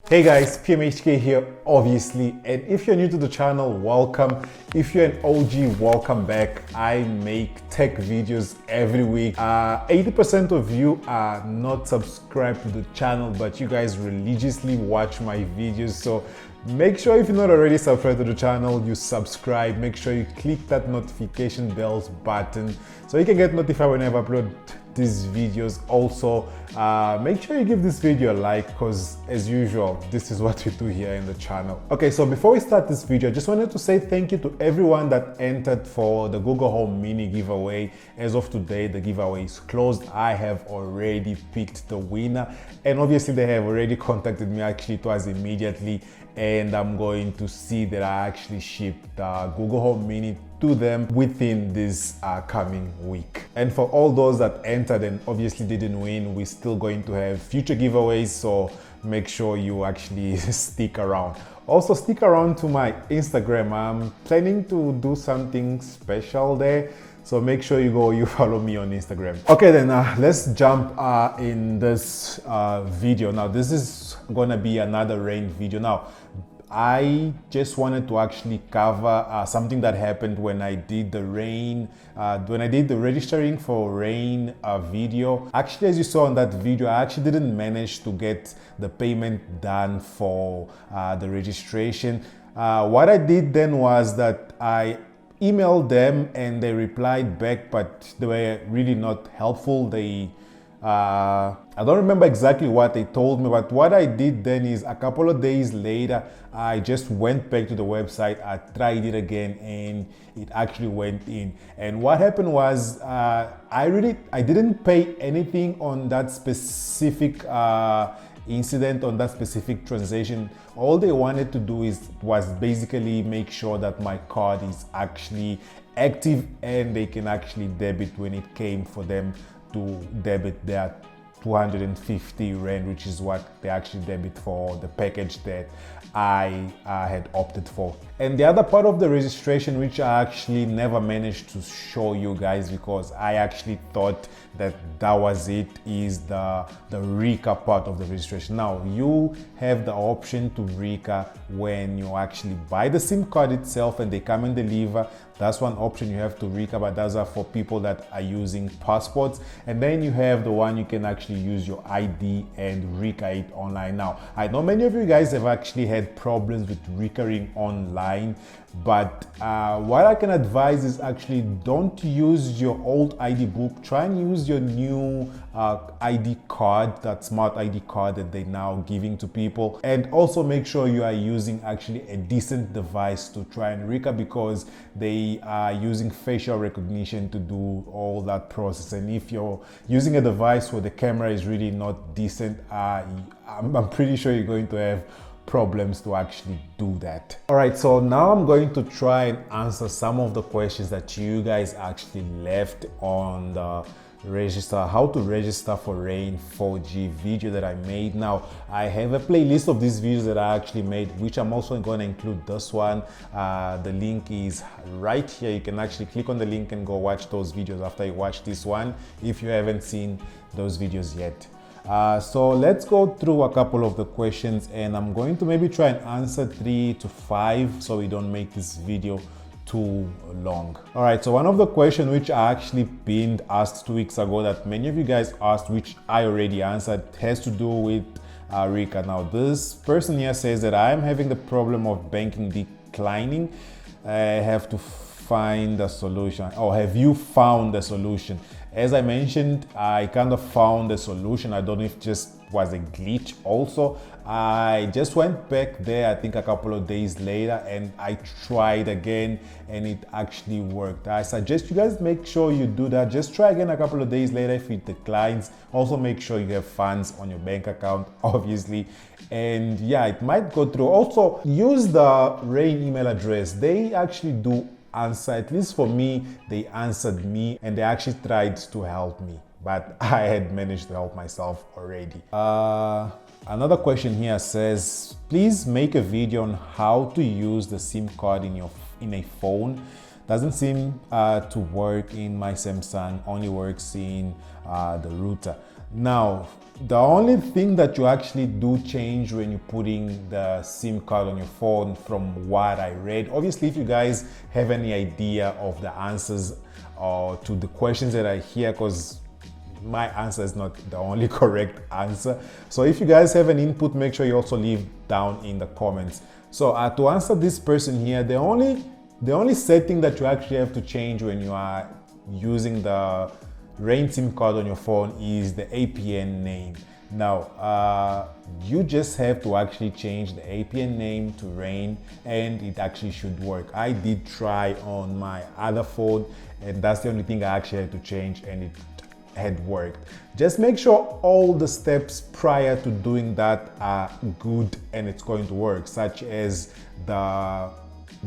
Hey guys, PMHK here, obviously, and if you're new to the channel, welcome. If you're an OG, welcome back. I make tech videos every week. 80% of you are not subscribed to the channel, but you guys religiously watch my videos, so make sure if you're not already subscribed to the channel, you subscribe. Make sure you click that notification bells button so you can get notified whenever I upload these videos. Also, make sure you give this video a like, because as usual, this is what we do here in the channel. Okay, so before we start this video, I just wanted to say thank you to everyone that entered for the Google Home Mini giveaway. As of today, the giveaway is closed. I have already picked the winner, and obviously they have already contacted me. Actually, it was immediately, and I'm going to see that I actually shipped the Google Home Mini to them within this coming week. And for all those that entered and obviously didn't win, we're still going to have future giveaways, so make sure you actually stick around. Also, stick around to my Instagram. I'm planning to do something special there, so make sure you follow me on Instagram. Okay, then let's jump in this video. Now, this is gonna be another rain video. Now, I just wanted to actually cover something that happened when I did the rain, when I did the registering for rain video. Actually, as you saw in that video, I actually didn't manage to get the payment done for the registration. What I did then was that I emailed them and they replied back, but they were really not helpful. I don't remember exactly what they told me, but what I did then is a couple of days later, I just went back to the website, I tried it again, and it actually went in. And what happened was I didn't pay anything on that specific incident, on that specific transaction. All they wanted to do was basically make sure that my card is actually active and they can actually debit when it came for them to debit their 250 rand, which is what they actually debit for the package that I had opted for. And the other part of the registration, which I actually never managed to show you guys because I actually thought that was it, is the RICA part of the registration. Now, you have the option to RICA when you actually buy the SIM card itself and they come and deliver. That's one option you have to RICA, but those are for people that are using passports. And then you have the one you can actually use your ID and RICA it online. Now, I know many of you guys have actually had problems with RICAing online, but what I can advise is actually don't use your old ID book. Try and use your new ID card, that smart ID card that they're now giving to people. And also make sure you are using actually a decent device to try and RICA, because they are using facial recognition to do all that process. And if you're using a device where the camera is really not decent, I'm pretty sure you're going to have problems to actually do that. All right, so now I'm going to try and answer some of the questions that you guys actually left on the how to register for Rain 4G video that I made. Now, I have a playlist of these videos that I actually made, which I'm also going to include this one. The link is right here. You can actually click on the link and go watch those videos after you watch this one, if you haven't seen those videos yet. So let's go through a couple of the questions, and I'm going to maybe try and answer 3 to 5 so we don't make this video too long. All right, so one of the questions which I actually been asked 2 weeks ago that many of you guys asked, which I already answered, has to do with RICA. Now, this person here says that I'm having the problem of banking declining. I have to find a solution. Or have you found a solution? As I mentioned, I kind of found a solution. I don't know if it just was a glitch also. I just went back there, I think a couple of days later, and I tried again and it actually worked. I suggest you guys make sure you do that. Just try again a couple of days later if it declines. Also make sure you have funds on your bank account, obviously. And yeah, it might go through. Also, use the Rain email address. They actually do answer. At least for me, they answered me and they actually tried to help me, but I had managed to help myself already. Another question here says, please make a video on how to use the SIM card in a phone. Doesn't seem to work in my Samsung, only works in the router. Now, the only thing that you actually do change when you're putting the SIM card on your phone, from what I read, obviously if you guys have any idea of the answers to the questions that I hear, because my answer is not the only correct answer. So if you guys have an input, make sure you also leave down in the comments. So to answer this person here, the only setting that you actually have to change when you are using the Rain SIM card on your phone is the APN name. Now, you just have to actually change the APN name to Rain and it actually should work. I did try on my other phone and that's the only thing I actually had to change and it had worked. Just make sure all the steps prior to doing that are good and it's going to work, such as the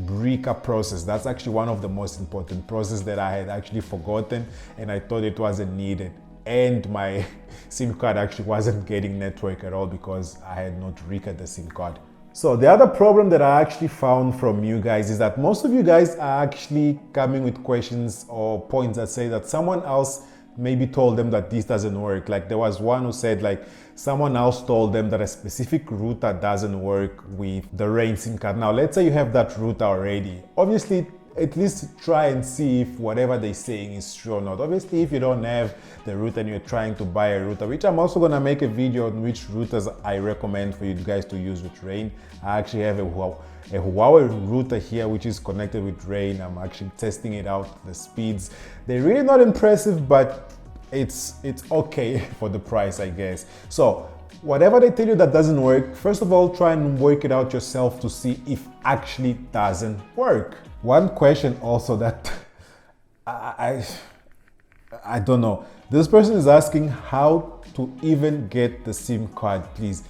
RICA process. That's actually one of the most important processes that I had actually forgotten and I thought it wasn't needed. And my SIM card actually wasn't getting network at all because I had not RICA'd the SIM card. So the other problem that I actually found from you guys is that most of you guys are actually coming with questions or points that say that someone else maybe told them that this doesn't work. Like there was one who said like someone else told them that a specific router doesn't work with the Rain SIM card. Now let's say you have that router already. Obviously at least try and see if whatever they're saying is true or not. Obviously if you don't have the router and you're trying to buy a router, which I'm also going to make a video on which routers I recommend for you guys to use with Rain. I actually have a Huawei router here which is connected with Rain. I'm actually testing it out, the speeds. They're really not impressive, but it's okay for the price, I guess. So whatever they tell you that doesn't work, first of all, try and work it out yourself to see if actually doesn't work. One question also that I don't know. This person is asking how to even get the SIM card, please.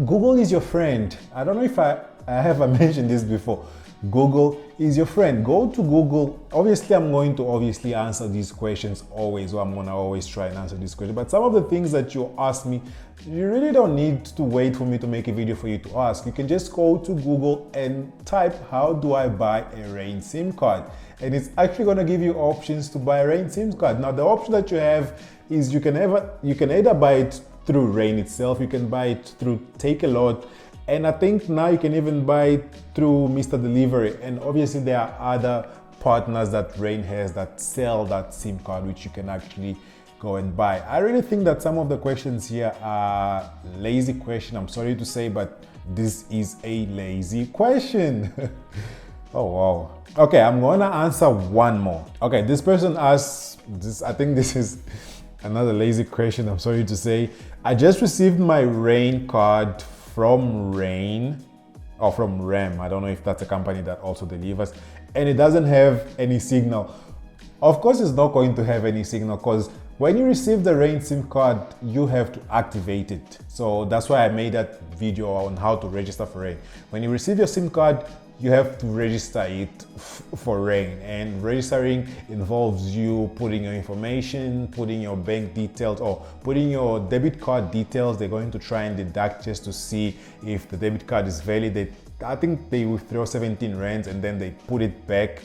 Google is your friend. I don't know if I have mentioned this before. Google is your friend. Go to Google. Obviously, I'm going to answer these questions always, or I'm going to always try and answer these questions. But some of the things that you ask me, you really don't need to wait for me to make a video for you to ask. You can just go to Google and type, how do I buy a Rain SIM card? And it's actually going to give you options to buy a Rain SIM card. Now, the option that you have is you can either buy it through Rain itself, you can buy it through Take a Lot, and I think now you can even buy it through Mr. Delivery. And obviously there are other partners that Rain has that sell that SIM card, which you can actually go and buy. I really think that some of the questions here are lazy question. I'm sorry to say, but this is a lazy question. Oh wow. Okay, I'm gonna answer one more. Okay, this person asks this. I think this is another lazy question. I'm sorry to say. I just received my Rain card from Rain or from RAM. I don't know if that's a company that also delivers, and it doesn't have any signal. Of course, it's not going to have any signal because when you receive the Rain SIM card, you have to activate it. So that's why I made that video on how to register for Rain. When you receive your SIM card, you have to register it for Rain, and registering involves you putting your information, putting your bank details, or putting your debit card details. They're going to try and deduct just to see if the debit card is valid. I think they withdraw 17 rands and then they put it back,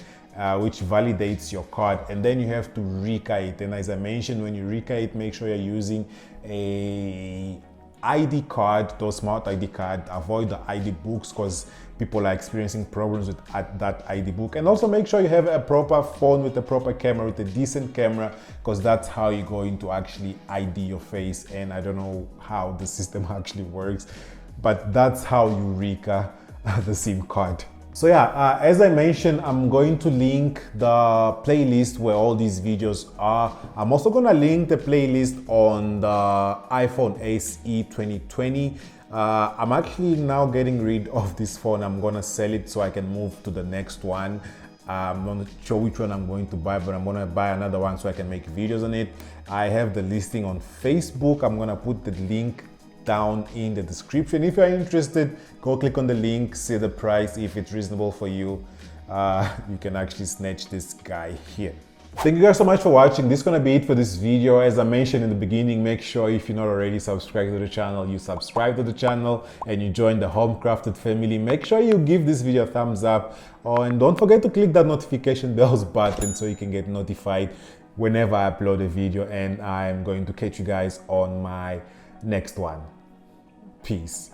which validates your card, and then you have to RICA it. And as I mentioned, when you RICA it, make sure you're using a ID card, those smart ID card. Avoid the ID books because people are experiencing problems with that ID book. And also make sure you have a proper phone with a proper camera, with a decent camera, because that's how you're going to actually ID your face. And I don't know how the system actually works, but that's how you RICA the SIM card. So yeah, as I mentioned, I'm going to link the playlist where all these videos are. I'm also going to link the playlist on the iPhone SE 2020. I'm actually now getting rid of this phone. I'm going to sell it so I can move to the next one. I'm not sure which one I'm going to buy, but I'm going to buy another one so I can make videos on it. I have the listing on Facebook. I'm going to put the link down in the description. If you're interested, go click on the link, see the price. If it's reasonable for you, you can actually snatch this guy here. Thank you guys so much for watching. This is going to be it for this video. As I mentioned in the beginning, make sure if you're not already subscribed to the channel, you subscribe to the channel and you join the Homekrafted family. Make sure you give this video a thumbs up. Oh, and don't forget to click that notification bells button so you can get notified whenever I upload a video, and I'm going to catch you guys on my next one. Peace.